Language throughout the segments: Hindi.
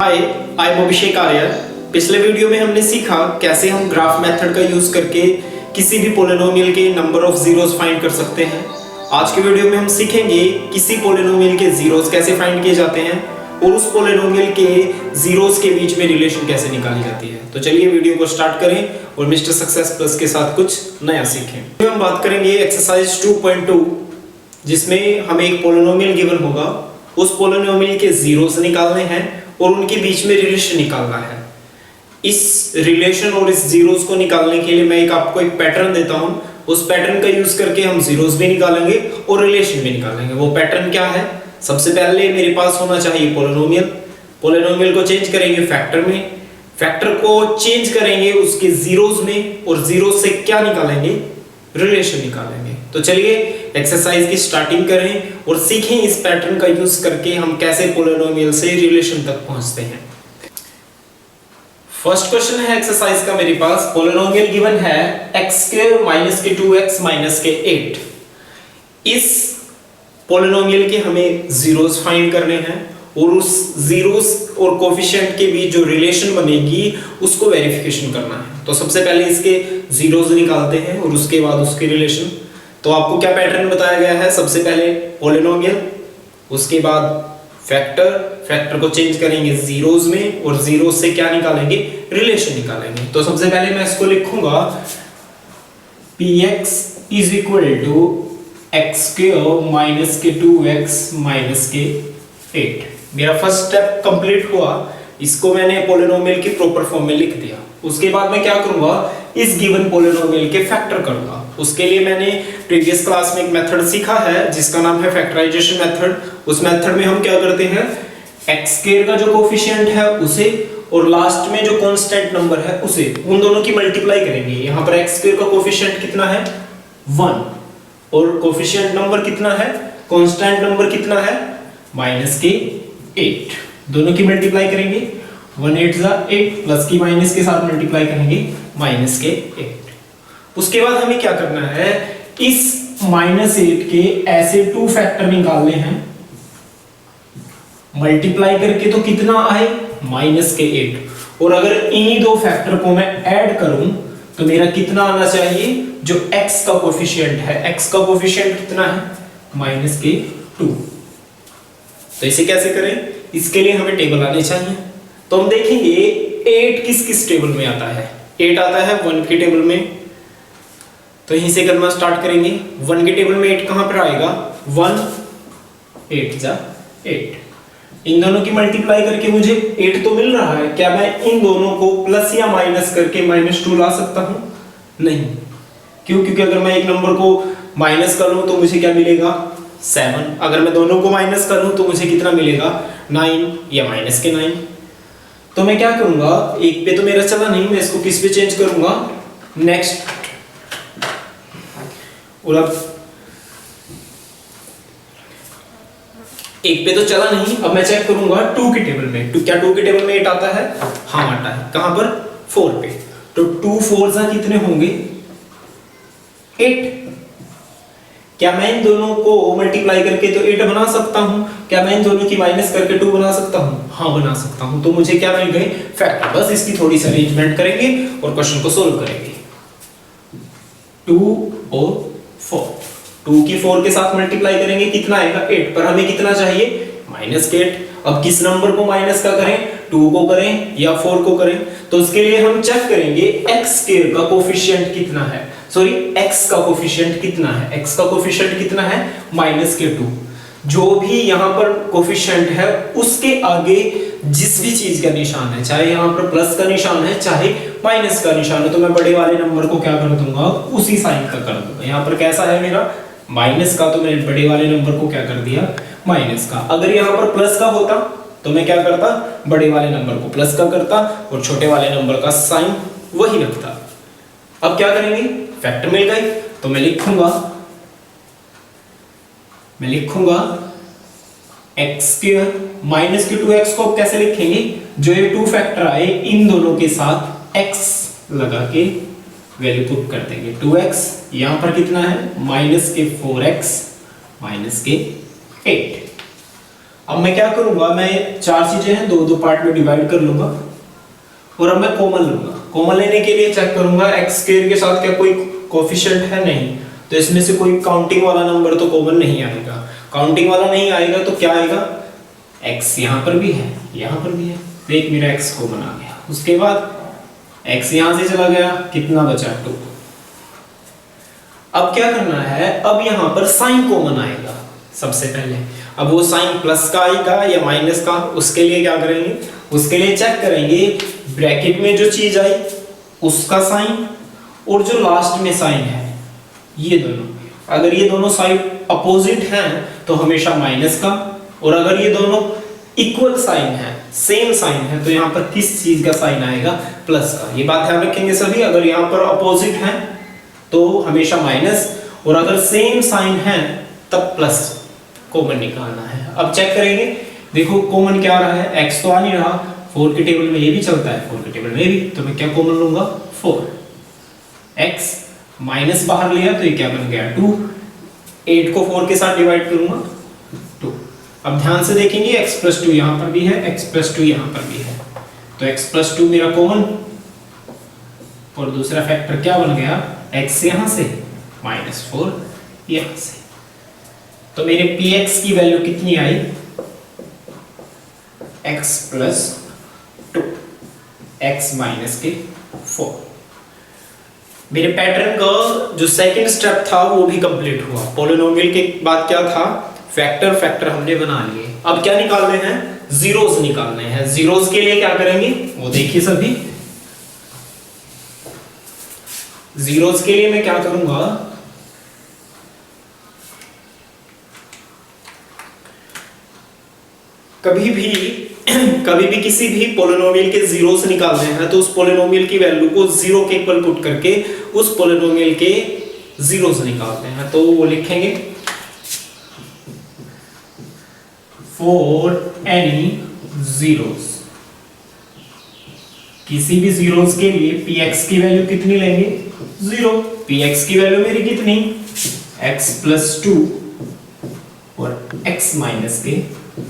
हाय, आई एम अभिषेक आर्य। पिछले वीडियो में हमने सीखा कैसे हम ग्राफ मेथड का यूज करके किसी भी पोलिनोमियल के नंबर ऑफ जीरोस फाइंड कर सकते हैं। आज के वीडियो में हम सीखेंगे किसी पोलिनोमियल के जीरोस कैसे फाइंड किए जाते हैं और उस पोलिनोमियल के जीरोस के बीच में रिलेशन कैसे निकाली जाती है। तो चलिए वीडियो को स्टार्ट करें और मिस्टर सक्सेस प्लस के साथ कुछ नया सीखें। हम बात करेंगे एक्सरसाइज 2.2 जिसमें हमें एक पोलिनोमियल गिवन होगा, उस पोलिनोमियल के जीरोस निकालने हैं और उनके बीच में रिलेशन निकालना है। इस रिलेशन और इस जीरोस को निकालने के लिए मैं आपको एक पैटर्न देता हूं, उस पैटर्न का यूज करके हम जीरोस भी निकालेंगे और रिलेशन भी निकालेंगे। वो पैटर्न क्या है? सबसे पहले मेरे पास होना चाहिए पोलिनोमियल। पोलिनोमियल को चेंज करेंगे फैक्टर में, फैक्टर को चेंज करेंगे उसके जीरोस में और जीरोस से क्या निकालेंगे? रिलेशन निकालेंगे। तो चलिए एक्सरसाइज की स्टार्टिंग करें और सीखें इस पैटर्न का यूज करके हम कैसे पोलिनोमियल से रिलेशन तक पहुंचते हैं। फर्स्ट क्वेश्चन है एक्सरसाइज का मेरे पास, पोलिनोमियल गिवन है x² माइनस के 2x माइनस के 8। इस पोलिनोमियल के हमें जीरोस फाइंड करने हैं और उस जीरोस और कोफिशिएंट के बीच जो रिलेशन बनेगी उसको वेरिफिकेशन करना है। तो सबसे पहले इसके जीरोस निकालते हैं और उसके बाद उसके रिलेशन। तो आपको क्या पैटर्न बताया गया है? सबसे पहले पोलिनोमियल, उसके बाद फैक्टर, फैक्टर को चेंज करेंगे जीरोस में और जीरोस से क्या निकालेंगे? रिलेशन निकालेंगे। तो सबसे पहले मैं इसको लिखूंगा px is equal to x² minus के 2x माइनस के 8। मेरा फर्स्ट स्टेप कंप्लीट हुआ, इसको मैंने पोलिनोमियल की प्रॉपर फॉर्म में लिख दिया। उसके बाद मैं क्या करूंगा? इस गिवन पोलिनोमियल के फैक्टर करूंगा। उसके लिए मैंने प्रीवियस क्लास में एक मेथड सीखा है जिसका नाम है फैक्टराइजेशन मेथड। उस मेथड में हम क्या करते हैं? x² का जो कोफिशिएंट है उसे और लास्ट में जो कांस्टेंट नंबर है उसे, उन दोनों की मल्टीप्लाई करेंगे। यहां पर x² का कोफिशिएंट कितना है? 1 और कोफिशिएंट नंबर कितना है? कांस्टेंट नंबर कितना है? माइनस के 8। दोनों की मल्टीप्लाई करेंगे, 1 8 जा 8 प्लस की माइनस के साथ मल्टीप्लाई करेंगे माइनस के 8। उसके बाद हमें क्या करना है? इस -8 के ऐसे 2 फैक्टर निकालने हैं, मल्टीप्लाई करके तो कितना आए? माइनस के 8। और अगर इन्हीं 2 फैक्टर को मैं ऐड करूं तो मेरा कितना आना चाहिए? जो x का कोफिशिएंट है, x का कोफिशिएंट कितना है? माइनस के 2। तो इसे कैसे करें? इसके लिए हमें टेबल आने चाहिए। तो हम देखेंगे 8 किस किस टेबल में आता है। 8 आता है 1 के टेबल में, तो यहीं से करना स्टार्ट करेंगे। 1 के टेबल में 8 कहां पर आएगा? 1 8 जा 8। इन दोनों की मल्टीप्लाई करके मुझे 8 तो मिल रहा है। क्या मैं इन दोनों को प्लस या माइनस करके -2 ला सकता हूं? नहीं। क्यों? क्योंकि अगर मैं एक नंबर को माइनस कर लूं तो मुझे क्या मिलेगा? 7। अगर मैं दोनों को माइनस कर लूं तो मुझे कितना मिलेगा? 9 या माइनस के 9। तो मैं क्या करूंगा? एक पे तो मेरा चला नहीं, मैं इसको किस पे चेंज करूंगा? नेक्स्ट। और अब एक पे तो चला नहीं, अब मैं चेक करूंगा 2 के टेबल में। क्या 2 के टेबल में 8 आता है? हाँ आता है। कहां पर? 4 पे। तो 2 4 जा कितने होंगे? 8। क्या मैं इन दोनों को मल्टीप्लाई करके तो 8 बना सकता हूं? क्या मैं इन दोनों की माइनस करके 2 बना सकता हूं? हाँ बना सकता हूं। तो मुझे क्या मिल गए? फैक्टर। बस इसकी थोड़ी सी अरेंजमेंट करेंगे और क्वेश्चन को सोल्व करेंगे। 2 और 4, 2 की 4 के साथ मल्टीप्लाई करेंगे, कितना आएगा? 8। पर हमें कितना चाहिए? माइनस के 8। अब किस नंबर को माइनस का करें? 2 को करें या 4 को करें? तो उसके लिए हम चेक करेंगे x² का कोफिशिएंट कितना है, सॉरी x का कोफिशिएंट कितना है। x का कोफिशिएंट कितना है? माइनस के 2। जो भी यहां पर कोफिशिएंट है उसके आगे जिस भी चीज का निशान है, चाहे यहां पर प्लस का निशान है चाहे माइनस का निशान है, तो मैं बड़े वाले नंबर को क्या कर दूंगा? उसी साइन का कर दूंगा। यहां पर कैसा है मेरा? माइनस का, तो मैंने बड़े वाले नंबर को क्या कर दिया? माइनस का। अगर यहां पर प्लस का होता तो मैं क्या करता? बड़े वाले नंबर को प्लस का करता और छोटे वाले नंबर का साइन वही रखता। अब क्या करेंगे? फैक्टर मिल गए, तो मैं लिखूंगा x² माइनस के 2x को कैसे लिखेंगे? जो ये 2 फैक्टर आए इन दोनों के साथ x लगा के वैल्यू पुट कर देंगे। 2x यहां पर कितना है? माइनस के 4x माइनस के 8। अब मैं क्या करूंगा, मैं चार चीजें हैं, दो दो पार्ट में डिवाइड कर लूंगा और अब मैं कॉमन लूंगा। कॉमन लेने के लिए चेक करूंगा एक्स स्क्वायर के साथ क्या कोई कोफिशिएंट है, नहीं, तो इसमें से कोई काउंटिंग वाला नंबर तो कॉमन नहीं आएगा। काउंटिंग वाला नहीं आएगा तो क्या आएगा, x यहाँ पर भी है, यहाँ पर भी है, तो एक मेरा x कॉमन आ गया। उसके बाद x यहाँ से चला गया, कितना बचा 2। अब क्या करना है, अब यहाँ पर साइन कॉमन आएगा सबसे पहले। अब वो साइन प्लस का आएगा या माइनस का, उसके लिए क्या करेंगे, उसके लिए चेक करेंगे ब्रैकेट में जो चीज आई उसका साइन और जो लास्ट में साइन है ये दोनों, अगर ये दोनों साइड अपोजिट हैं तो हमेशा माइनस का, और अगर ये दोनों इक्वल साइन है, सेम साइन है, तो यहाँ पर किस चीज का साइन आएगा, प्लस का। ये बात ध्यान रखेंगे सभी, अगर यहाँ पर अपोजिट है तो हमेशा माइनस, और अगर सेम साइन है तब प्लस कॉमन निकालना है। अब चेक करेंगे, देखो कॉमन क्या आ रहा है, x तो आ नहीं रहा, 4 के टेबल में ये भी चलता है, 4 के टेबल में भी, तो मैं क्या कॉमन लूंगा 4। x माइनस बाहर लिया तो ये क्या बन गया 2, 8 को 4 के साथ डिवाइड करूंगा 2। अब ध्यान से देखेंगे x प्लस 2 यहाँ पर भी है, x प्लस 2 यहाँ पर भी है, तो x प्लस 2 मेरा कॉमन, और दूसरा फैक्टर क्या बन गया, x यहाँ से माइनस 4 यहाँ से, तो मेरे px की वैल्यू कितनी आई, x प्लस 2, x माइनस के 4। मेरे पैटर्न का जो सेकंड स्टेप था वो भी कंप्लीट हुआ। पॉलिनोमियल के बाद क्या था, फैक्टर, फैक्टर हमने बना लिए। अब क्या निकालने हैं, जीरोस निकालने हैं। जीरोस के लिए क्या करेंगे वो देखिए सभी। जीरोस के लिए मैं क्या करूंगा, कभी भी किसी भी पॉलिनोमियल के जीरोस निकालने हैं तो उस पॉलिनोमियल की वैल्यू को जीरो के इक्वल पुट करके उस पॉलिनोमियल के जीरोस निकालते हैं। तो वो लिखेंगे फॉर एनी जीरोस, किसी भी जीरोस के लिए px की वैल्यू कितनी लेंगे, 0। px की वैल्यू मेरी कितनी, x प्लस 2 और x माइनस के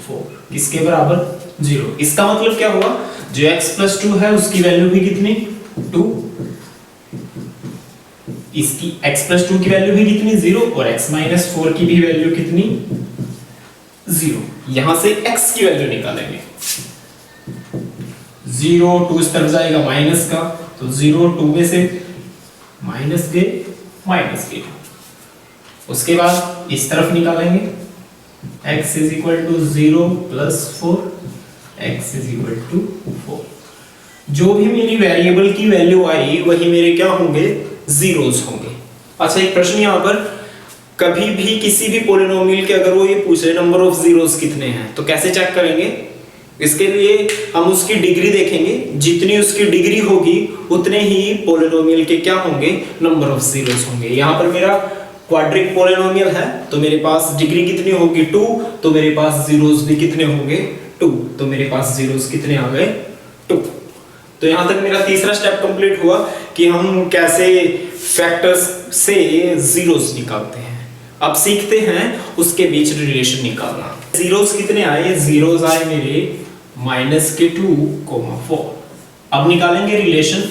4, किसके बराबर 0। इसका मतलब क्या हुआ, जो x प्लस 2 है उसकी वैल्यू भी कितनी 2, इसकी x प्लस 2 की वैल्यू भी कितनी 0, और x माइनस 4 की भी वैल्यू कितनी 0। यहां से x की वैल्यू निकालेंगे, 0 2 इस तरफ जाएगा माइनस का, तो 0 2 में से माइनस के, उसके बाद इस तरफ निकालेंगे x is equal to 0 plus 4, x is equal to 4। जो भी मेरी वेरिएबल की वैल्यू आई वही मेरे क्या होंगे, जीरोस होंगे। अच्छा एक प्रश्न यहाँ पर, कभी भी किसी भी पॉलिनोमियल के अगर वो ये पूछे नंबर ऑफ जीरोस कितने हैं तो कैसे चेक करेंगे, इसके लिए हम उसकी डिग्री देखेंगे, जितनी उसकी डिग्री होगी उतने ही पॉलिनोमियल के क्या होंगे, नंबर ऑफ जीरोस होंगे। यहाँ पर मेरा क्वाड्रिक पॉलिनोमियल है तो मेरे पास डिग्री कितनी होगी 2, तो मेरे पास जीरोस भी कितने होंगे 2, तो मेरे पास जीरोस कितने आ गए 2। तो यहां तक मेरा तीसरा स्टेप कंप्लीट हुआ कि हम कैसे फैक्टर्स से जीरोस निकालते हैं। अब सीखते हैं उसके बीच रिलेशन निकालना। जीरोस कितने आए, जीरोस आए मेरे माइनस के 2, 4। अब निकालेंगे रिलेशन।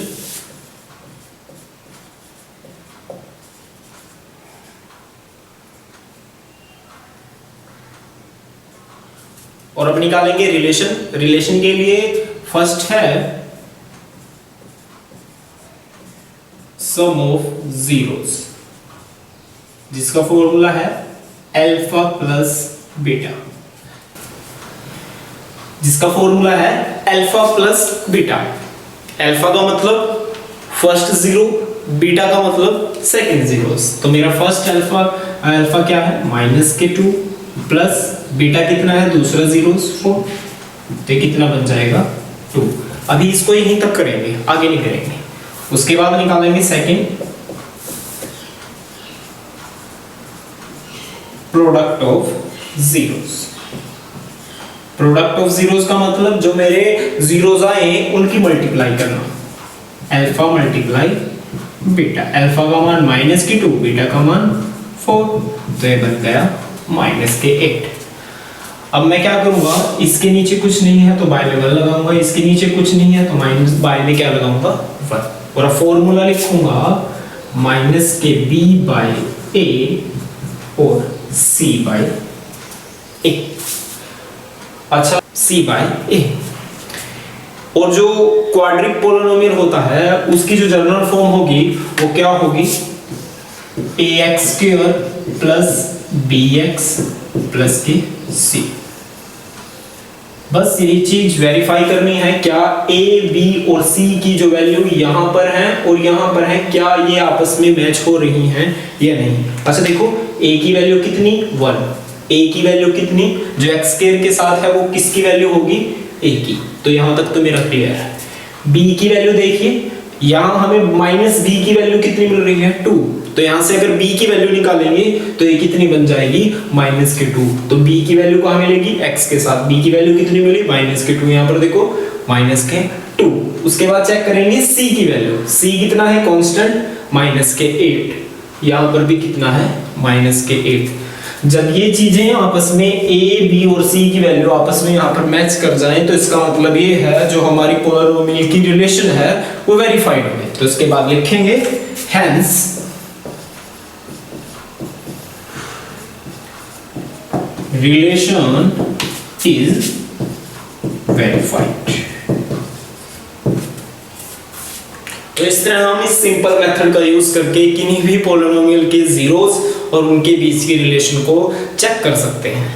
और अब निकालेंगे रिलेशन। रिलेशन के लिए फर्स्ट है सम ऑफ जीरोस, जिसका फॉर्मूला है अल्फा प्लस बीटा, जिसका फॉर्मूला है अल्फा प्लस बीटा। अल्फा का मतलब फर्स्ट जीरो, बीटा का मतलब सेकंड जीरोस। तो मेरा फर्स्ट अल्फा क्या है माइनस के 2 प्लस बीटा कितना है दूसरा जीरोस 4, तो कितना बन जाएगा 2। अभी इसको यहीं तक करेंगे, आगे नहीं करेंगे। उसके बाद निकालेंगे second, product of zeros. Product of zeros का मतलब जो मेरे जीरोस आए उनकी मल्टीप्लाई करना, अल्फा मल्टीप्लाई बीटा। अल्फा का मान माइनस के 2, बीटा का मान 4, तो ये बन गया माइनस के 8। अब मैं क्या करूंगा, इसके नीचे कुछ नहीं है तो बाय में 1 लगाऊंगा, इसके नीचे कुछ नहीं है तो माइनस बाय में क्या लगाऊंगा 1, और अब फॉर्मूला लिखूंगा माइनस के b बाय a और c बाय a। अच्छा, c बाय a। और जो क्वाड्रिक पोलिनोमियल होता है उसकी जो जनरल फॉर्म होगी वो क्या होगी, ax² प्लस bx प्लस के c। बस ये चीज वेरीफाई करनी है, क्या a, b और c की जो वैल्यू यहां पर है और यहां पर है, क्या ये आपस में मैच हो रही हैं या नहीं। अच्छा देखो, a की वैल्यू कितनी 1, a की वैल्यू कितनी, जो x² के साथ है वो किसकी वैल्यू होगी, a की। तो यहां तक तो मेरा क्लियर है। b की वैल्यू देखिए, यहां हमें माइनस b की वैल्यू कितनी मिल रही है 2, तो यहां से अगर b की वैल्यू निकालेंगे तो ये कितनी बन जाएगी माइनस के 2। तो b की वैल्यू कहां मिलेगी, x के साथ। b की वैल्यू कितनी मिली माइनस के 2, यहां पर देखो माइनस के 2। उसके बाद चेक करेंगे c की वैल्यू, c कितना है कांस्टेंट माइनस के 8, यहां पर भी कितना है माइनस के 8। जब ये चीजें आपस में a, b और c की वैल्यू आपस में यहां पर मैच कर जाएं तो इसका मतलब ये है जो हमारी पोलरोमियल की रिलेशन है वो वेरीफाइड है। तो इसके बाद लिखेंगे हेंस relation is verified। तो इस तरह हम इस सिंपल मेथड का यूज करके किन्हीं भी पोलिनोमियल के जीरोस और उनके बीच की रिलेशन को चेक कर सकते हैं।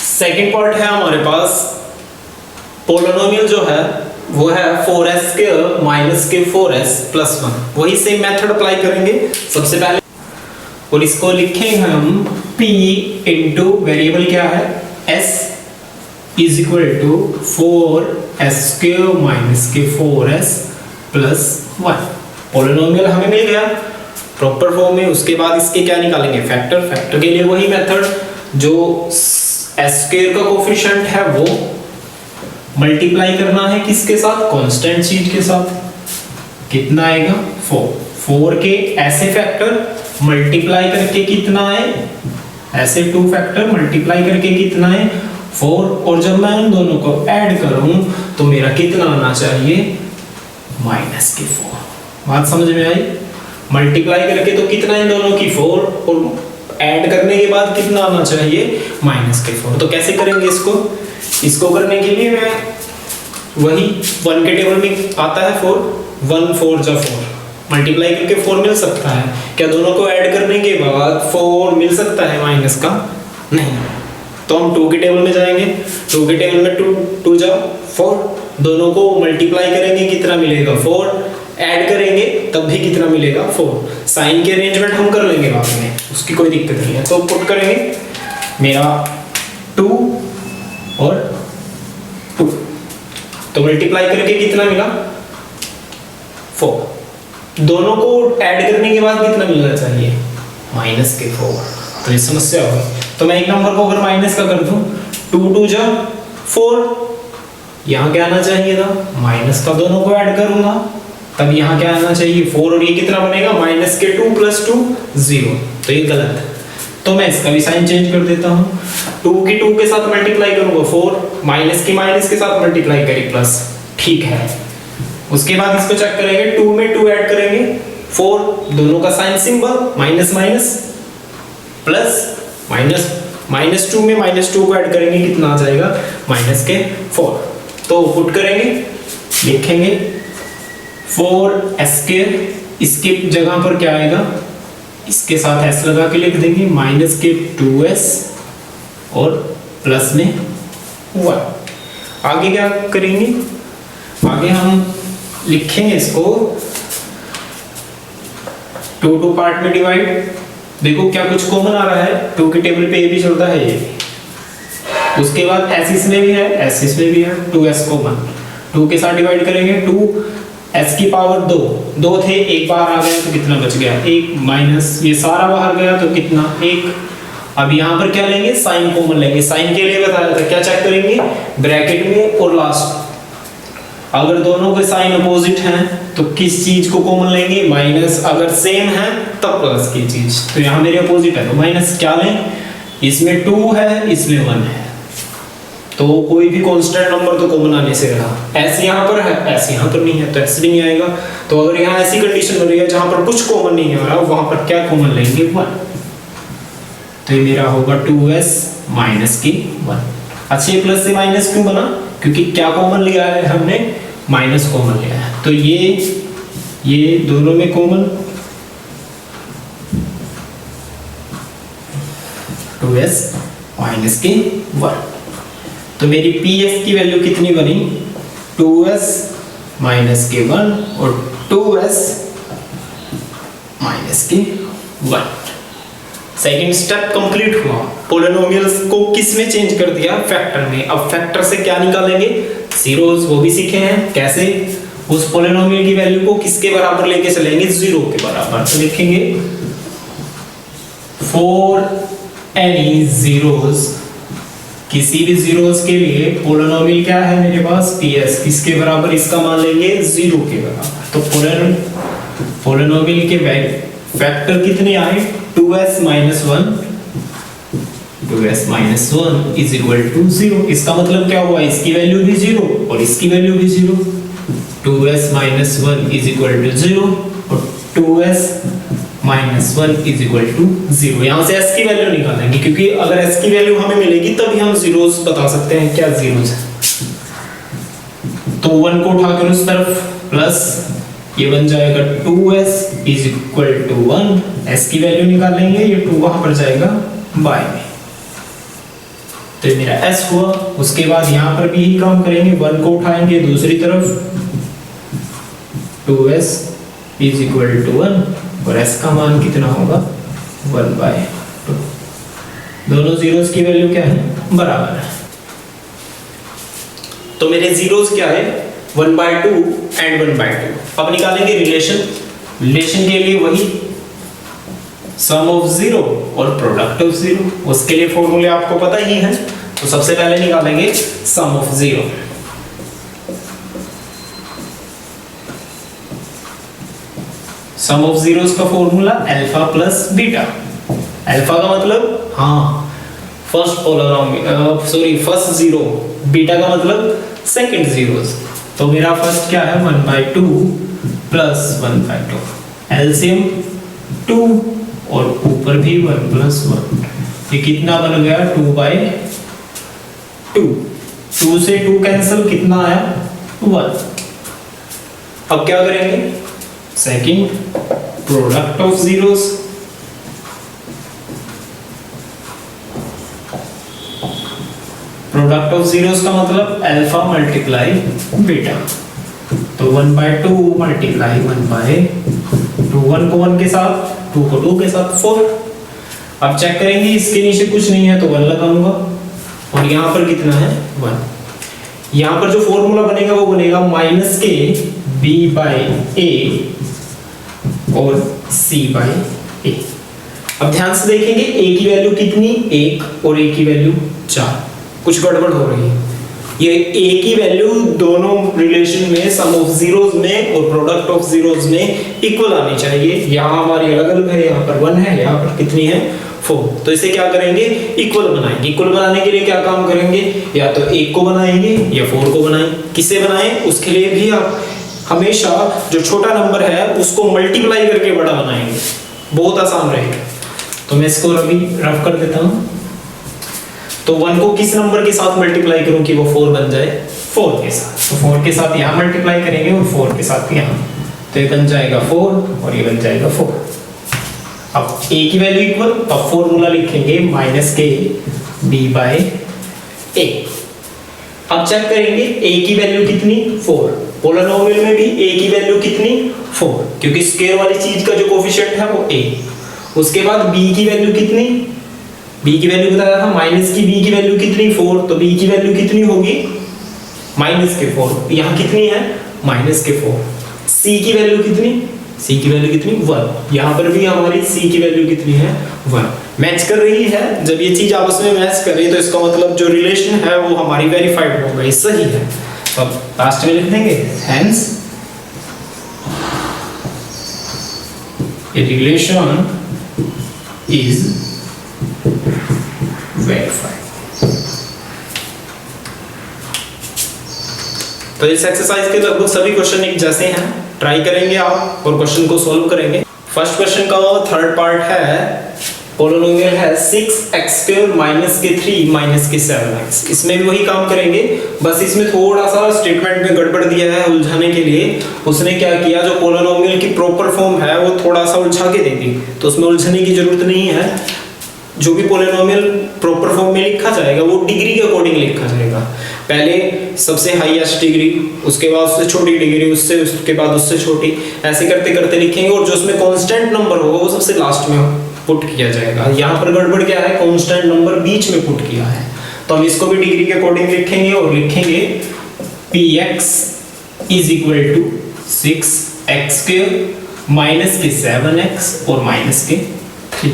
सेकंड पार्ट है हमारे पास, पोलिनोमियल जो है वो है 4s² माइनस के 4s प्लस 1। वही सेम मेथड अप्लाई करेंगे सबसे पहले, और इसको लिखेंगे हम p इंटू वेरिएबल क्या है s is equal to 4s² minus के 4s प्लस 1। पोलिनोमियल हमें मिल गया प्रॉपर फॉर्म में। उसके बाद इसके क्या निकालेंगे, फैक्टर। फैक्टर के लिए वही मेथड, जो s² का कोफिशिएंट है वो मल्टीप्लाई करना है किसके साथ, कांस्टेंट चीज के साथ। कितना आएगा 4 के ऐसे फैक्टर मल्टीप्लाई करके कितना है, ऐसे 2 फैक्टर मल्टीप्लाई करके कितना है 4, और जब मैं उन दोनों को ऐड करूं तो मेरा कितना आना चाहिए माइनस के 4। बात समझ में आई। मल्टीप्लाई करके तो कितना इन दोनों की 4, और ऐड करने के बाद कितना आना चाहिए माइनस के 4। तो कैसे करेंगे इसको करने के लिए मैं वही 1 के टेबल में आता है 4, 1 4 जा 4, मल्टीप्लाई करके 4 मिल सकता है। क्या दोनों को ऐड करने के बाद 4 मिल सकता है माइनस का, नहीं। तो हम 2 के टेबल में जाएंगे, 2 के टेबल में 2 जा 4, दोनों को मल्टीप्लाई करेंगे कितना मिलेगा 4, ऐड करेंगे तब भी कितना मिलेगा 4। साइन के अरेंजमेंट हम कर लेंगे बाद में, उसकी कोई दिक्कत नहीं है। तो पुट करेंगे मेरा 2 और 2, तो मल्टीप्लाई करके कितना मिला 4। दोनों को ऐड करने के बाद कितना मिलना चाहिए माइनस के 4। तो ये समस्या होगी। तो मैं एक नंबर को अगर माइनस का कर दूं 2 2 जा 4, यहाँ क्या आना चाहिए था माइनस का, दोनों को ऐड करूंगा तब यहाँ क्या आना चाहिए 4, और ये कितना बनेगा माइनस के 2 प्लस 2 0। तो ये गलत है, तो मैं इसका भी साइन चेंज कर देता हूँ। 2 की 2 के साथ मल्टीप्लाई करूंगा 4, माइनस की माइनस के साथ मल्टीप्लाई करें प्लस, ठीक है। उसके बाद इसको चेक करेंगे, 2 में 2 ऐड करेंगे 4, दोनों का sign symbol minus minus plus minus, minus 2 में माइनस 2 को ऐड करेंगे कितना आ जाएगा माइनस के 4। तो पुट करेंगे, लिखेंगे 4s², इसके जगह पर क्या आएगा, इसके साथ s लगा के लिख देंगे माइनस के 2s और प्लस में 1। आगे क्या करेंगे, आगे हम लिखेंगे इसको 2 पार्ट में डिवाइड। देखो क्या कुछ कॉमन आ रहा है, 2 के टेबल पे ये भी चलता है ये। उसके बाद s इसमें भी है, s इसमें भी है, 2s कॉमन, 2 के साथ डिवाइड करेंगे 2s की पावर 2 थे, एक बाहर आ गया तो कितना बच गया 1, माइनस ये सारा बाहर गया तो कितना 1। अब यहाँ पर क्या लेंगे, साइन कॉमन लेंगे। साइन के लिए बताया था क्या चेक करेंगे, ब्रैकेट में और लास्ट अगर दोनों के साइन अपोजिट हैं तो किस चीज को कॉमन लेंगे? माइनस। अगर सेम है तब प्लस की चीज। तो यहाँ मेरे अपोजिट है तो माइनस क्या लें? इसमें 2 है, इसमें 1 है, तो कोई भी कांस्टेंट नंबर तो कॉमन आने से रहा। ऐसे यहाँ पर है, ऐसे यहाँ पर नहीं है, तो ऐसे भी नहीं आएगा। तो अगर यहाँ ऐसी कंडीशन बन रही है जहां पर कुछ कॉमन नहीं आ रहा, वहां पर क्या कॉमन लेंगे? 1। तो ये मेरा होगा 2s माइनस की 1। अच्छा, ये प्लस से माइनस क्यों बना? क्योंकि क्या कॉमन लिया है हमने? माइनस कॉमन लिया है। तो ये दोनों में कॉमन 2s माइनस की 1। तो मेरी pf की वैल्यू कितनी बनी? 2s माइनस के 1 और 2s माइनस के 1। सेकेंड स्टेप कंप्लीट हुआ। पोलिनोमियल्स को किस में चेंज कर दिया? फैक्टर में। अब फैक्टर से क्या निकालेंगे? जीरोस। वो भी सीखे हैं कैसे। उस पोलिनोमियल की वैल्यू को किसके बराबर लेके चलेंगे? 0 के बराबर। तो लिखेंगे फॉर एनी जीरोस, किसी भी जीरोस के लिए पोलिनोमियल क्या है मेरे पास? ps। किसके बराबर? इसका मान लेंगे 0 के बराबर। तो पोलिनोमियल के फैक्टर कितने आए? 2s minus 1, 2s minus 1 is equal to 0। इसका मतलब क्या हुआ? इसकी वैल्यू भी 0 और इसकी वैल्यू भी 0। 2s minus 1 is equal to 0 और 2s minus 1 is equal to 0। यहाँ से s की वैल्यू निकालेंगे, क्योंकि अगर s की वैल्यू हमें मिलेगी तभी हम जीरोस बता सकते हैं क्या जीरोस है। तो 1 को उठाकर उस तरफ प्लस, ये बन जाएगा 2s is equal to 1। s की वैल्यू निकालेंगे, ये 2 वहां पर जाएगा बाय में, तो ये मेरा s हुआ। उसके बाद यहाँ पर भी यही काम करेंगे, 1 को उठाएंगे दूसरी तरफ, 2s इज इक्वल टू 1 और s का मान कितना होगा? 1/2। दोनों जीरोस की वैल्यू क्या है? बराबर है। तो मेरे जीरोस क्या है? 1/2 एंड 1/2। अब निकालेंगे रिलेशन। रिलेशन के लिए वही सम ऑफ 0 और प्रोडक्ट ऑफ 0। उसके लिए फॉर्मूले आपको पता ही है। तो सबसे पहले निकालेंगे सम ऑफ 0। सम ऑफ जीरोस का formula alpha plus beta. Alpha का मतलब फर्स्ट जीरो, बीटा का मतलब सेकंड जीरोस। तो मेरा फर्स्ट क्या है? 1/2 प्लस 1/2, एलसीएम 2 और ऊपर भी 1 + 1। ये कितना बन गया? 2/2। 2 से 2 कैंसिल, कितना आया? 1। अब क्या करेंगे? Second, product of zeros. Product of zeros का मतलब अल्फा मल्टीप्लाई बीटा। तो 1/2 मल्टीप्लाई 1/2, 1 को 1 के साथ, 2 को 2 के साथ, 4। अब चेक करेंगे, इसके नीचे कुछ नहीं है तो 1 लगाऊंगा और यहाँ पर कितना है? 1। यहाँ पर जो फॉर्मूला बनेगा वो बनेगा -k b/a और c/a। अब ध्यान से देखेंगे, a की वैल्यू कितनी? 1 और a की वैल्यू 4। कुछ गड़बड़ हो रही है। ये a की वैल्यू दोनों रिलेशन में, सम ऑफ जीरोस में और प्रोडक्ट ऑफ जीरोस में इक्वल आनी चाहिए। यहाँ हमारी अलग अलग है, यहाँ पर 1 है, यहाँ पर कितनी है? 4। तो इसे क्या करेंगे? इक्वल बनाएंगे। इक्वल बनाने के लिए क्या काम करेंगे? या तो 1 को बनाएंगे या 4 को बनाएंगे। किसे बनाएं? उसके लिए भी आप हमेशा जो छोटा नंबर है उसको मल्टीप्लाई करके बड़ा बनाएंगे, बहुत आसान रहेगा। तो मैं इसको अभी रफ कर देता हूं। तो 1 को किस नंबर के साथ मल्टीप्लाई करूं कि वो 4 बन जाए? 4 के साथ। तो 4 के साथ यहां मल्टीप्लाई करेंगे और 4 के साथ यहां, तो ये बन जाएगा 4 और ये बन जाएगा 4। अब a की वैल्यू इक्वल, अब फॉर्मूला लिखेंगे -k b/a। अब चेक करेंगे a की वैल्यू कितनी? 4। पोलिनोमियल में भी a की वैल्यू कितनी? 4, क्योंकि स्क्वायर वाली चीज का जो कोफिशिएंट है वो a। उसके बाद b की वैल्यू कितनी? b की वैल्यू बताया था माइनस की, b की वैल्यू कितनी? 4। तो b की वैल्यू कितनी होगी? -4। यहाँ कितनी है? -4। c की वैल्यू कितनी? c की वैल्यू कितनी? 1। यहाँ पर भी हमारी c की वैल्यू कितनी है? 1। मैच कर रही है। जब ये चीज आपस में मैच कर रही है तो इसका मतलब जो रिलेशन है वो हमारी वेरीफाइड हो गई, सही है। तो अब लास्ट में लिख देंगे hence a relation is verified। तो इस एक्सरसाइज के लगभग सभी क्वेश्चन एक जैसे हैं, ट्राई करेंगे आप और क्वेश्चन को सॉल्व करेंगे। फर्स्ट क्वेश्चन का थर्ड पार्ट है पोलिनोमियल है 6x² माइनस के 3 माइनस के 7x। इसमें भी वही काम करेंगे, बस इसमें थोड़ा सा स्टेटमेंट में गड़बड़ दिया है उलझाने के लिए। उसने क्या किया, जो पोलिनोमियल की प्रॉपर फॉर्म है वो थोड़ा सा उलझा के दे दी, तो उसमें उलझने की जरूरत नहीं है। जो भी पोलिनोमियल प्रॉपर फॉर्म में लिखा जाएगा वो डिग्री के अकॉर्डिंग लिखा जाएगा। पहले सबसे हाईएस्ट डिग्री, उसके बाद उससे छोटी डिग्री, उसके बाद उससे छोटी, ऐसे करते करते लिखेंगे। और जो उसमें कांस्टेंट नंबर होगा वो सबसे लास्ट में पुट किया जाएगा। यहाँ पर गड़बड़ क्या है, कांस्टेंट नंबर बीच में पुट किया है, तो हम इसको भी डिग्री के अकॉर्डिंग लिखेंगे और लिखेंगे px is equal to 6x² minus के 7x और माइनस के 3।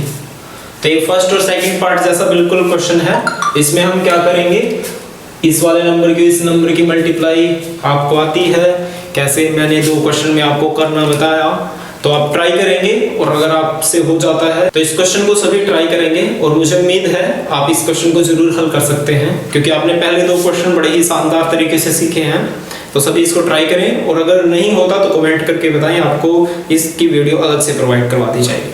तो ये फर्स्ट और सेकंड पार्ट जैसा बिल्कुल क्वेश्चन है। इसमें हम क्या करेंगे, इस वाले नंबर की इस नंबर की मल्टीप्लाई आपको आती है कैसे, मैंने 2 क्वेश्चन में आपको करना बताया, तो आप ट्राई करेंगे और अगर आपसे हो जाता है तो इस क्वेश्चन को सभी ट्राई करेंगे। और मुझे उम्मीद है आप इस क्वेश्चन को जरूर हल कर सकते हैं, क्योंकि आपने पहले 2 क्वेश्चन बड़े ही शानदार तरीके से सीखे हैं। तो सभी इसको ट्राई करें और अगर नहीं होता तो कमेंट करके बताएं, आपको इसकी वीडियो अलग से प्रोवाइड करवा दी जाएगी।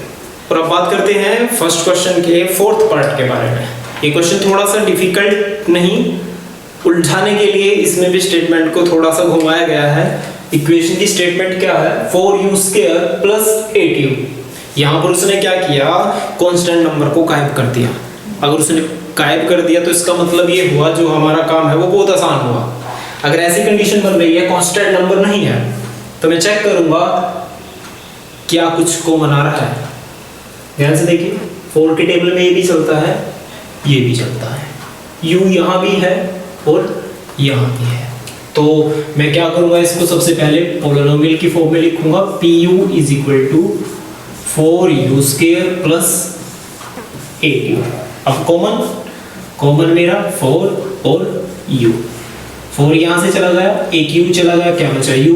और अब बात करते हैं फर्स्ट क्वेश्चन के फोर्थ पार्ट के बारे में। ये क्वेश्चन थोड़ा सा डिफिकल्ट नहीं, उलझाने के लिए इसमें भी स्टेटमेंट को थोड़ा सा घुमाया गया है। इक्वेशन की स्टेटमेंट क्या है, 4u² प्लस 8u। यहाँ पर उसने क्या किया, कांस्टेंट नंबर को गायब कर दिया। अगर उसने गायब कर दिया तो इसका मतलब ये हुआ जो हमारा काम है वो बहुत आसान हुआ। अगर ऐसी कंडीशन बन रही है कांस्टेंट नंबर नहीं है, तो मैं चेक करूंगा क्या कुछ कॉमन आ रहा है। ध्यान से देखिए, 4 के टेबल में ये भी चलता है, ये भी चलता है, u यहाँ भी है और यहाँ भी है। तो मैं क्या करूंगा, इसको सबसे पहले पोलिनोमियल की फॉर्म में लिखूंगा, pu is equal to 4u² plus 8u। अब कॉमन मेरा 4 और u, 4 यहाँ से चला गया, एक u चला गया, क्या बचा u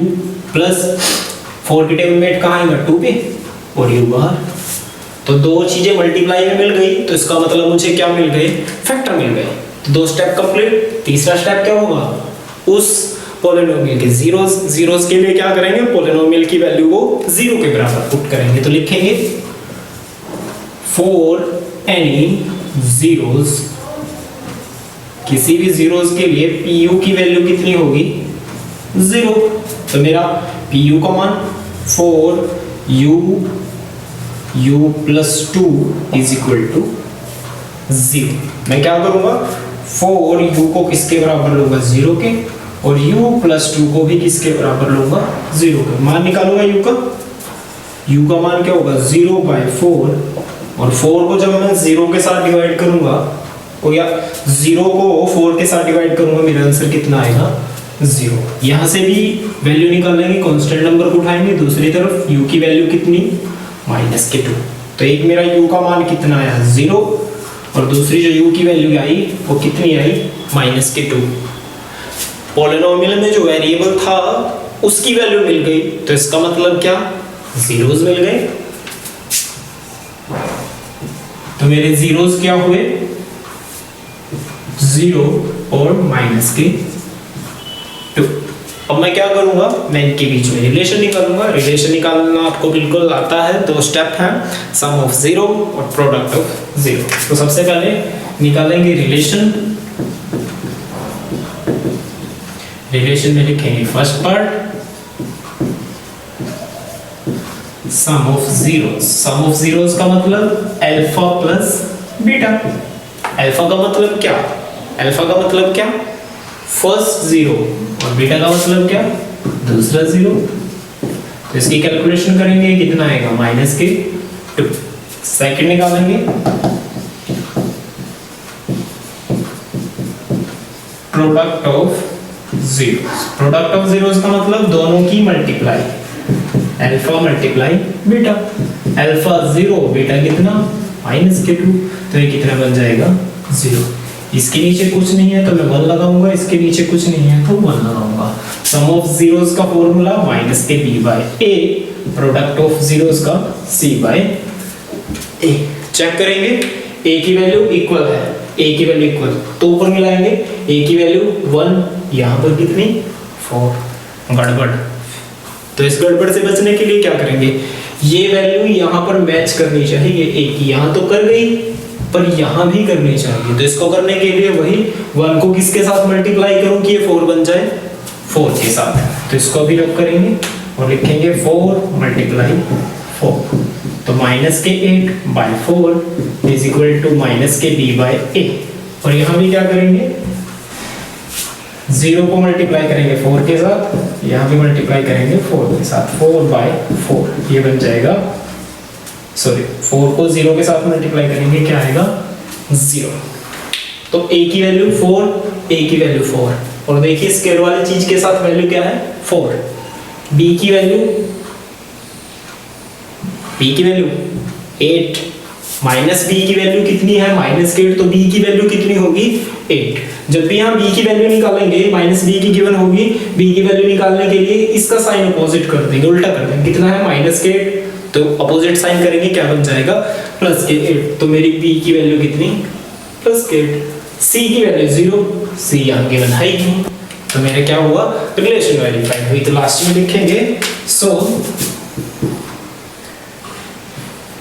प्लस 4 के टेबल में कहाँ आएगा 2 पे और u बाहर। तो 2 चीजें मल्टीप्लाई में मिल गई, तो इसका मतलब मुझे क्या मिल गए, फैक्टर मिल गए। तो 2 स्टेप कंप्लीट। तीसरा स्टेप क्या होगा, उस पोलिनोमियल के जीरोस के लिए क्या करेंगे, पोलिनोमियल की वैल्यू को 0 के बराबर पुट करेंगे। तो लिखेंगे फॉर एनी जीरोस, किसी भी जीरोस के लिए pu की वैल्यू कितनी होगी, 0। तो मेरा pu का मान 4u plus 2 is equal to 0। मैं क्या करूंगा, 4u को किसके बराबर लूंगा, 0 के, और u प्लस 2 को भी किसके बराबर लूंगा, 0 के। मान निकालूंगा u का मान क्या होगा, 0/4, और 4 को जब मैं 0 के साथ डिवाइड करूंगा, और या 0 को 4 के साथ डिवाइड करूंगा, मेरा आंसर कितना आएगा, 0। यहाँ से भी वैल्यू निकालेंगे, कांस्टेंट नंबर को उठाएंगे, दूसरी तरफ u की वैल्यू कितनी, -2। तो एक मेरा u का मान कितना आया, 0, और दूसरी जो u की वैल्यू आई वो कितनी आई, -2। पोलिनोमियल में जो वेरिएबल था उसकी वैल्यू मिल गई, तो इसका मतलब क्या, जीरोस मिल गए। तो मेरे जीरोस क्या हुए, 0 और -2। अब मैं क्या करूंगा, मैं इनके बीच में रिलेशन निकालूंगा। रिलेशन निकालना आपको बिल्कुल आता है, 2 स्टेप हैं, सम ऑफ 0 और प्रोडक्ट ऑफ 0। तो सबसे पहले निकालेंगे रिलेशन में लिखेंगे first part, sum of zeros का मतलब अल्फा प्लस बीटा। अल्फा का मतलब क्या, फर्स्ट 0, और बीटा का मतलब क्या, दूसरा 0। तो इसकी कैलकुलेशन करेंगे, कितना आएगा, -2। सेकंड निकालेंगे, प्रोडक्ट ऑफ जीरोस का मतलब दोनों की multiply, alpha multiply beta. Alpha 0, beta कितना, -2, तो ये कितना बन जाएगा, 0। इसके नीचे कुछ नहीं है तो मैं 1 लगाऊंगा, इसके नीचे कुछ नहीं है तो 1 लगाऊंगा। सम ऑफ जीरोस का फॉर्मूला माइनस के b by a, product of zeros का c बाय a। चेक करेंगे a की वैल्यू इक्वल है, a की वैल्यू इक्वल तो ऊपर मिलाएंगे, a की वैल्यू 1, यहाँ पर कितनी 4, गड़बड़। तो इस गड़बड़ से बचने के लिए क्या करेंगे, ये वैल्यू यहाँ पर मैच करनी चाहिए a की, यहाँ तो कर गई पर यहाँ भी करनी चाहिए। तो इसको करने के लिए वही 1 को किसके साथ मल्टीप्लाई करूं कि ये 4 बन जाए, 4 के साथ। तो इसको भी रब करेंगे और लिखेंगे 4 मल्टीप्लाई 4, तो माइनस के 8 by 4 is equal to minus के b बाय a। और यहाँ भी क्या करेंगे, 0 को मल्टीप्लाई करेंगे 4 के साथ, यहाँ भी मल्टीप्लाई करेंगे 4 के साथ, 4 बाय 4 ये बन जाएगा, सॉरी 4 को 0 के साथ मल्टीप्लाई करेंगे क्या आएगा 0। तो a की वैल्यू 4, a की वैल्यू 4, और देखिए स्क्वायर वाली चीज के साथ वैल्यू क्या है 4। b की वैल्यू 8 माइनस b की वैल्यू कितनी है माइनस 8, तो b की वैल्यू कितनी होगी 8। जब भी हम b की वैल्यू निकालेंगे माइनस b की गिवन होगी, b की वैल्यू निकालने के लिए इसका साइन अपोजिट कर देंगे, उल्टा कर देंगे, कितना है माइनस 8, तो अपोजिट साइन करेंगे क्या बन जाएगा प्लस के 8। तो मेरी b की वैल्यू कितनी प्लस के 8। c की वैल्यू 0, c यहाँ गिवन है ही नहीं, तो मेरा क्या हुआ रिलेशन वेरीफाइड हुई। तो लास्ट में लिखेंगे सो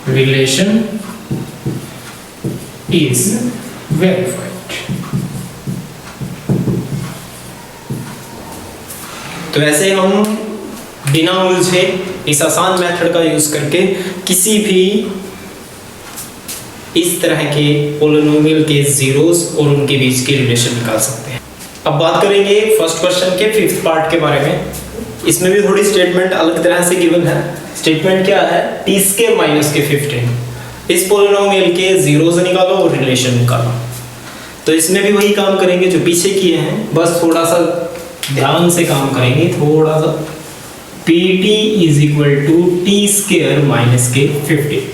रिलेशन इज वेरीफाइड। तो ऐसे हम बिना उलझे इस आसान मेथड का यूज करके किसी भी इस तरह के पॉलिनोमियल के जीरोस और उनके बीच के रिलेशन निकाल सकते हैं। अब बात करेंगे फर्स्ट क्वेश्चन के 5th पार्ट के बारे में। इसमें भी थोड़ी स्टेटमेंट अलग तरह से गिवन है। स्टेटमेंट क्या है, t² माइनस के 15, इस पॉलिनोमियल के जीरोस निकालो और रिलेशन निकालो। तो इसमें भी वही काम करेंगे जो पीछे किए हैं, बस थोड़ा सा ध्यान से काम करेंगे, थोड़ा सा। pt is equal to t² minus के 15।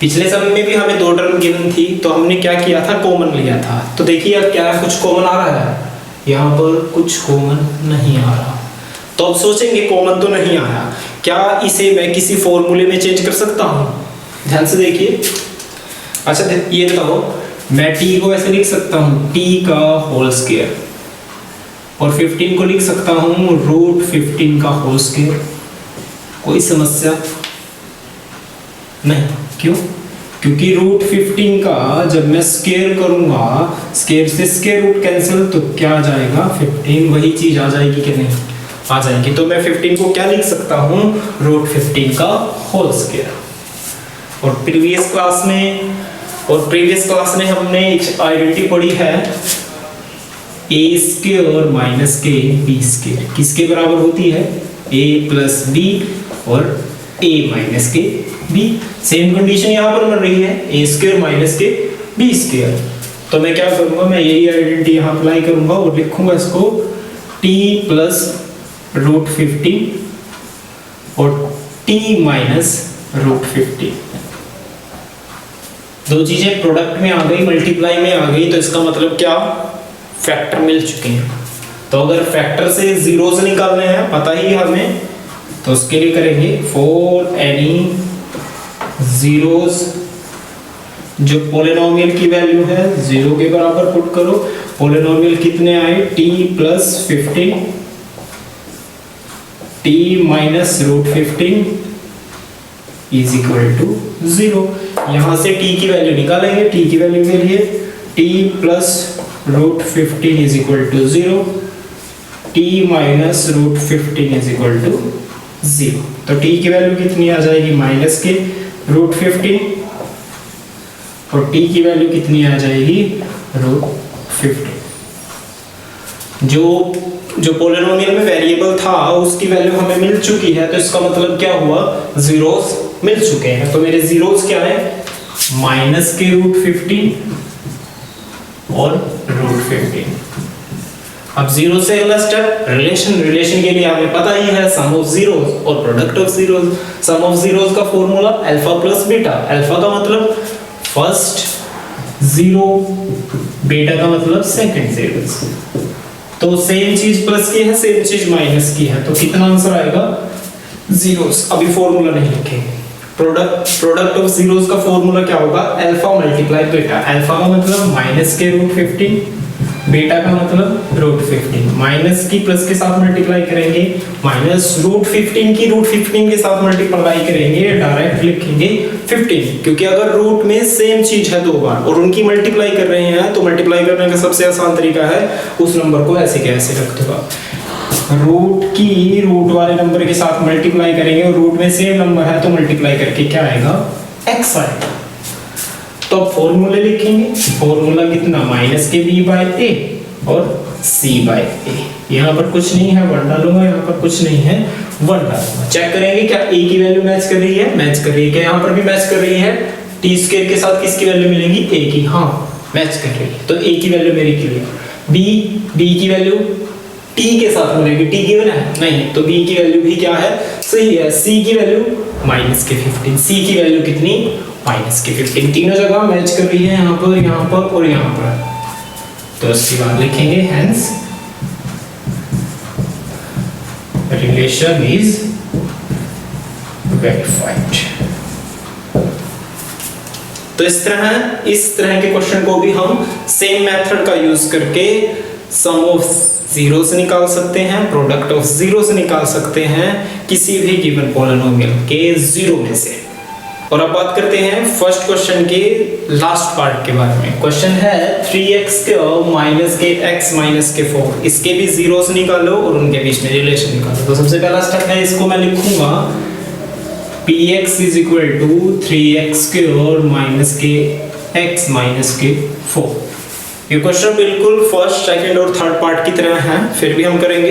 पिछले समय में भी हमें 2 टर्म गिवन थी, तो हमने क्या किया था, कॉमन लिया था। तो देखिए अब क्या कुछ कॉमन आ रहा है, यहाँ पर कुछ कॉमन नहीं आ रहा। तो अब सोचेंगे कॉमन तो नहीं आया, क्या इसे मैं किसी फॉर्मूले में चेंज कर सकता हूँ? ध्यान से देखिए। अच्छा ये बताओ, मैं t को ऐसे लिख सकता हूँ t का होल स्क्वायर, और 15 को लिख सकता हूँ रूट 15 का होल स्क्वायर। कोई समस्या नहीं, क्यों? क्योंकि रूट 15 का जब मैं स्क्वायर करूंगा, स्क्वायर से स्क्वायर रूट कैंसिल, तो क्या आ जाएगा 15, वही चीज आ जाएगी कि नहीं, आ जाएगी। तो मैं 15 को क्या लिख सकता हूँ, रूट 15 का होल स्क्वायर। और प्रीवियस क्लास में हमने एक आइडेंटिटी पढ़ी है, a² माइनस के b², किसके बराबर होती है, a प्लस b और a माइनस के b। सेम कंडीशन यहाँ पर बन रही है, a² माइनस के b²। तो मैं क्या करूंगा, मैं यही आइडेंटिटी यहाँ अप्लाई करूंगा और लिखूंगा इसको t प्लस रूट 15 और t माइनस रूट 15। दो चीजें प्रोडक्ट में आ गई, मल्टीप्लाई में आ गई, तो इसका मतलब क्या, फैक्टर मिल चुके हैं। तो अगर फैक्टर से जीरोस निकालने हैं, पता ही हमें, तो उसके लिए करेंगे फॉर एनी जीरोस जो पॉलिनोमियल की वैल्यू है 0 के बराबर पुट करो। पॉलिनोमियल कितने आए, t plus 15 t minus root 15 is equal to 0। यहां से t की वैल्यू निकालेंगे, t की वैल्यू के लिए t plus root 15 is equal to 0, t minus root 15 is equal to 0। तो t की वैल्यू कितनी आ जाएगी, माइनस के रूट 15, और t की वैल्यू कितनी आ जाएगी, रूट 15। जो पॉलिनोमियल में वेरिएबल था उसकी वैल्यू हमें मिल चुकी है, तो इसका मतलब क्या हुआ, जीरोस मिल चुके हैं। तो मेरे जीरोस क्या है, माइनस के रूट 15 और रूट 15। अब जीरो से अगला स्टेप रिलेशन के लिए हमें पता ही है, सम ऑफ जीरोस और product of zeros. Sum of zeros का formula alpha plus beta. Alpha का मतलब फर्स्ट जीरो, बेटा का मतलब सेकंड सीरीज। तो सेम चीज प्लस की है, सेम चीज माइनस की है, तो कितना आंसर आएगा? जीरोस। अभी फॉर्मूला नहीं लिखेंगे। प्रोडक्ट ऑफ जीरोस का फॉर्मूला क्या होगा? Alpha multiply beta. अल्फा का मतलब माइनस के रूट 15, बीटा का मतलब रूट 15। माइनस की प्लस के साथ मल्टीप्लाई करेंगे, माइनस रूट 15 की रूट 15 के साथ मल्टीप्लाई करेंगे, डायरेक्ट लिखेंगे 15, क्योंकि अगर रूट में सेम चीज है दो बार और उनकी मल्टीप्लाई कर रहे हैं तो मल्टीप्लाई करने का सबसे आसान तरीका है उस नंबर को ऐसे के ऐसे रख दो। रूट की रूट वाले नंबर के साथ मल्टीप्लाई करेंगे और रूट में सेम नंबर है तो मल्टीप्लाई करके क्या आएगा? x आएगा। तो अब फॉर्मूले लिखेंगे। फॉर्मूला कितना? माइनस के b बाय a और c बाय a। यहाँ पर कुछ नहीं है 1 डालूंगा, यहाँ पर कुछ नहीं है 1 डालूंगा। चेक करेंगे क्या a की वैल्यू मैच कर रही है? मैच कर रही है। क्या यहाँ पर भी मैच कर रही है? t स्क्वायर के साथ किसकी वैल्यू मिलेगी? a की। हाँ मैच कर रही है, तो a की वैल्यू मेरी क्लियर। b की वैल्यू t के साथ मिलेगी, t गिवन है नहीं, तो b की वैल्यू भी क्या है? सही है। c की वैल्यू माइनस के 15, c की वैल्यू कितनी? माइनस के 15। तीनों जगह मैच कर रही है, यहाँ पर और यहाँ पर। तो उसके बाद लिखेंगे हेंस रिलेशन इज वेरीफाइड। तो इस तरह के क्वेश्चन को भी हम सेम मेथड का यूज करके सम ऑफ जीरो से निकाल सकते हैं, प्रोडक्ट ऑफ जीरो से निकाल सकते हैं, किसी भी गिवन पॉलिनोमियल के जीरो में से। और अब बात करते हैं फर्स्ट क्वेश्चन के लास्ट पार्ट के बारे में। क्वेश्चन है 3x माइनस के x माइनस के 4, इसके भी जीरो से निकालो और उनके बीच में रिलेशन निकालो। तो सबसे पहला स्टेप है, इसको मैं लिखूंगा px is equal to 3x minus के x माइनस के 4। ये क्वेश्चन बिल्कुल फर्स्ट, सेकंड और थर्ड पार्ट की तरह है, फिर भी हम करेंगे।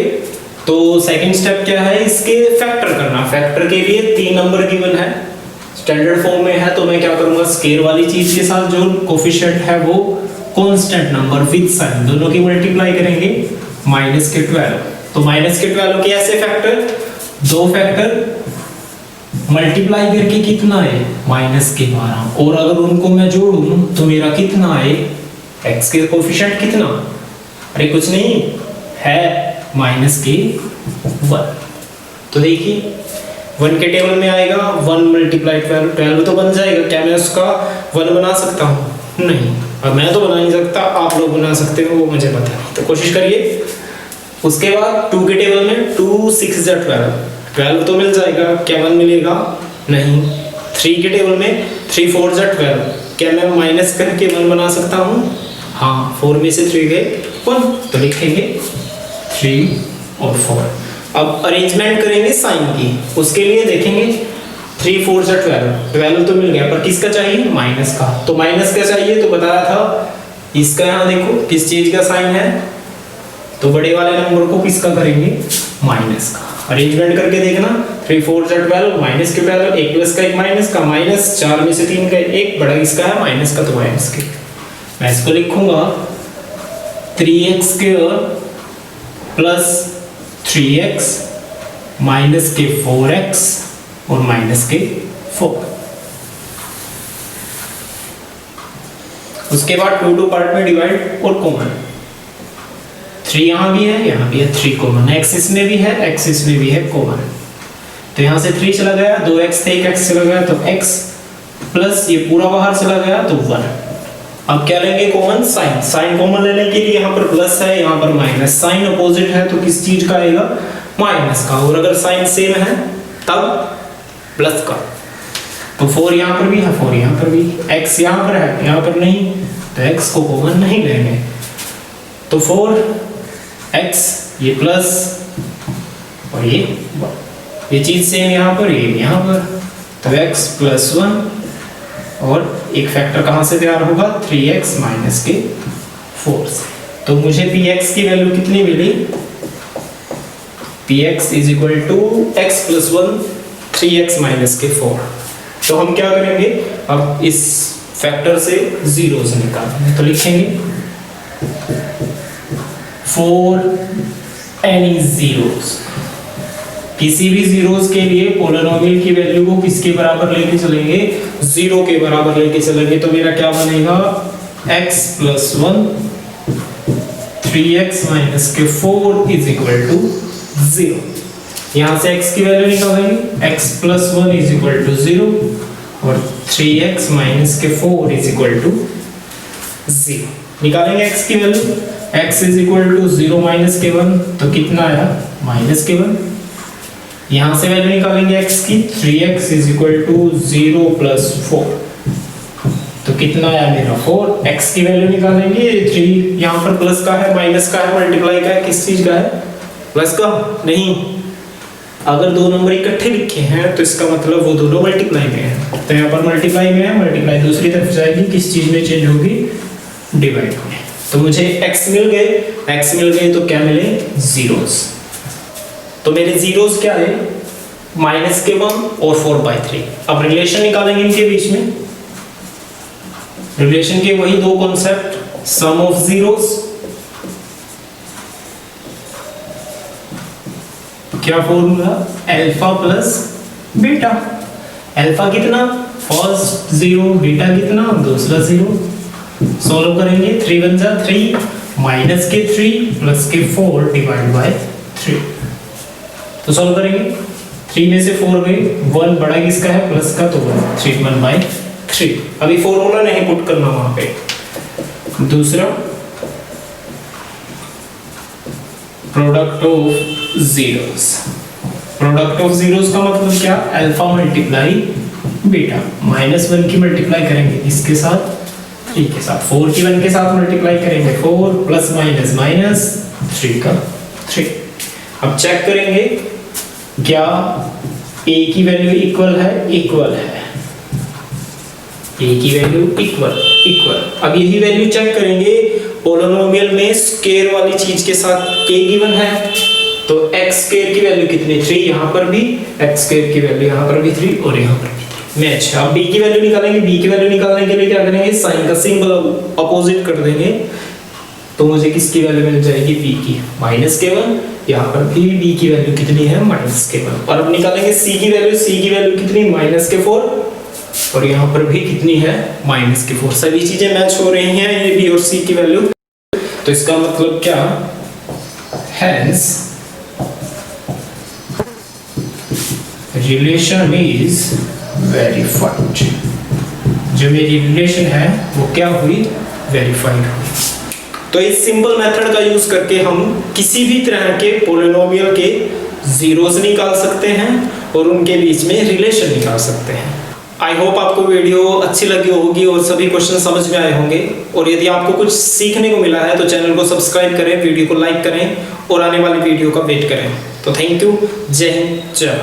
तो सेकंड स्टेप क्या है? इसके फैक्टर करना। फैक्टर के लिए 3 नंबर गिवन है, स्टैंडर्ड फॉर्म में है, तो मैं क्या करूंगा? स्केयर वाली चीज के साथ जो कोफिशिएंट है वो कांस्टेंट नंबर विद साइन, दोनों की मल्टीप्लाई करेंगे, माइनस के 12। तो माइनस के 12 के ऐसे फैक्टर, दो फैक्टर मल्टीप्लाई करके कितना है? माइनस के 12। और अगर उनको मैं जोड़ूं तो मेरा कितना है? x के कोफिशिएंट कितना? अरे कुछ नहीं है, माइनस के 1। तो देखिए 1 के टेबल में आएगा 1 मल्टीप्लाई 12, 12 तो बन जाएगा। क्या मैं उसका 1 बना सकता हूँ? नहीं। अब मैं तो बना नहीं सकता, आप लोग बना सकते हो, वो मुझे पता है, तो कोशिश करिए। उसके बाद 2 के टेबल में 2 6 12, 12 तो मिल जाएगा। क्या 1 मिलेगा? नहीं। 3 के टेबल में 3 4 12, क्या मैं माइनस करके 1 बना सकता हूँ? हाँ, 4 में से 3 गए 1, तो लिखेंगे 3 और 4। अब अरेंजमेंट करेंगे साइन की, उसके लिए देखेंगे 3 4 12, 12 तो मिल गया, पर किसका चाहिए? माइनस का। तो माइनस का चाहिए तो बताया था इसका, यहाँ देखो किस चीज का साइन है, तो बड़े वाले नंबर को किसका करेंगे? माइनस का। अरेंजमेंट करके देखना, 3 4 12, माइनस के 12, एक प्लस का एक माइनस का, माइनस 4 में से 3 गए, एक बड़ा किसका है? माइनस का, तो माइनस के। मैं इसको लिखूंगा 3x प्लस 3x माइनस के 4x और माइनस के 4। उसके बाद 2 पार्ट में डिवाइड और कॉमन। 3 यहाँ भी है, यहाँ भी है, 3 कॉमन। x इसमें भी है, x इसमें भी है, कॉमन। तो यहाँ से 3 चला गया, 2x थे, 1x चला गया, तो x प्लस ये पूरा बाहर चला गया तो 1। अब क्या लेंगे? Common sign. साइन कॉमन लेने के लिए यहाँ पर प्लस है, यहाँ पर माइनस। साइन अपोजिट है तो किस चीज का आएगा? माइनस का। और अगर साइन सेम है तब प्लस का। तो 4 यहाँ पर भी है, 4 यहाँ पर भी, x यहाँ पर है, यहाँ पर नहीं, तो x को कॉमन नहीं लेंगे। तो 4x ये प्लस और ये 1, ये चीज सेम यहाँ पर, ये यहाँ पर, तो x प्लस 1 और एक फैक्टर कहां से तैयार होगा? 3x माइनस के 4 से। तो मुझे px की वैल्यू कितनी मिली? px is equal to x plus 1 3x minus के 4। तो हम क्या करेंगे? अब इस फैक्टर से जीरो से निकालेंगे, तो लिखेंगे फॉर एनी जीरोस, किसी भी जीरोस के लिए पॉलिनोमियल की वैल्यू को किसके बराबर लेके चलेंगे? 0 के बराबर लेके चलेंगे। तो मेरा क्या बनेगा? x प्लस 1 3x माइनस के 4 इज इक्वल टू 0। यहाँ से x की वैल्यू निकालेंगे, x plus 1 is equal to 0 और 3x माइनस के 4 इज इक्वल टू 0। निकालेंगे x की value, x is equal to 0 minus के 1 तो कितना आया माइनस के 1। यहाँ से वैल्यू निकालेंगे x की, 3x is equal to 0 plus 4 तो कितना आया मेरा 4। x की वैल्यू निकालेंगे, 3 यहाँ पर प्लस का है माइनस का है मल्टीप्लाई का है, किस चीज का है प्लस का नहीं। अगर दो नंबर इकट्ठे लिखे हैं तो इसका मतलब वो दोनों मल्टीप्लाई में है, तो यहाँ पर मल्टीप्लाई में है, मल्टीप्लाई दूसरी तरफ जाएगी, किस चीज में चेंज होगी डिवाइड में। तो मुझे x मिल गए तो क्या मिले जीरोस। तो मेरे जीरोस क्या है माइनस के 1 और 4/3। अब रिलेशन निकालेंगे इनके बीच में, रिलेशन के वही दो कॉन्सेप्ट, सम ऑफ जीरोस, क्या formula alpha plus beta. Alpha कितना फर्स्ट 0, बीटा कितना दूसरा 0। सॉल्व करेंगे, 3 1 जा 3 माइनस के 3 प्लस के 4 डिवाइड बाय 3। तो सॉल्व करेंगे, 3 में से 4 गए, 1 बड़ा किसका है प्लस का तो 1, 3 1/3। अभी फॉर्मूला नहीं पुट करना वहां पे। दूसरा product of zeros. Product of zeros का मतलब क्या, अल्फा मल्टीप्लाई बीटा। -1 की मल्टीप्लाई करेंगे इसके साथ, 3 के साथ, 4 की 1 के साथ मल्टीप्लाई करेंगे, 4 प्लस माइनस माइनस 3 का 3। अब चेक करेंगे क्या a की वैल्यू इक्वल है, इक्वल है, a की वैल्यू इक्वल। अब यही वैल्यू चेक करेंगे पोलिनोमियल में स्क्वायर वाली चीज के साथ k गिवन है, तो x स्क्वायर की वैल्यू कितनी 3, यहाँ पर भी x स्क्वायर की वैल्यू यहाँ पर भी 3 और यहाँ पर भी 3 मैच। अब b की वैल्यू निकालेंगे, b की वैल्यू निकालने के लिए क्या करेंगे साइन का सिंबल अपोजिट कर देंगे, तो मुझे किसकी वैल्यू मिल जाएगी b की -k1। यहाँ पर भी b की वैल्यू कितनी है -k1। और अब निकालेंगे c की वैल्यू, c की वैल्यू कितनी -k4 और यहाँ पर भी कितनी है -k4। सभी चीजें मैच हो रही हैं, ये b और c की वैल्यू। तो इसका मतलब क्या, hence रिलेशन इज वेरीफाइड। जो मेरी रिलेशन है वो क्या हुई वेरीफाइड हुई। तो इस सिंपल मेथड का यूज करके हम किसी भी तरह के पोलिनोमियल के जीरोस निकाल सकते हैं और उनके बीच में रिलेशन निकाल सकते हैं। आई होप आपको वीडियो अच्छी लगी होगी और सभी क्वेश्चन समझ में आए होंगे, और यदि आपको कुछ सीखने को मिला है तो चैनल को सब्सक्राइब करें, वीडियो को लाइक करें और आने वाली वीडियो का वेट करें। तो थैंक यू, जय हिंद, जय भारत।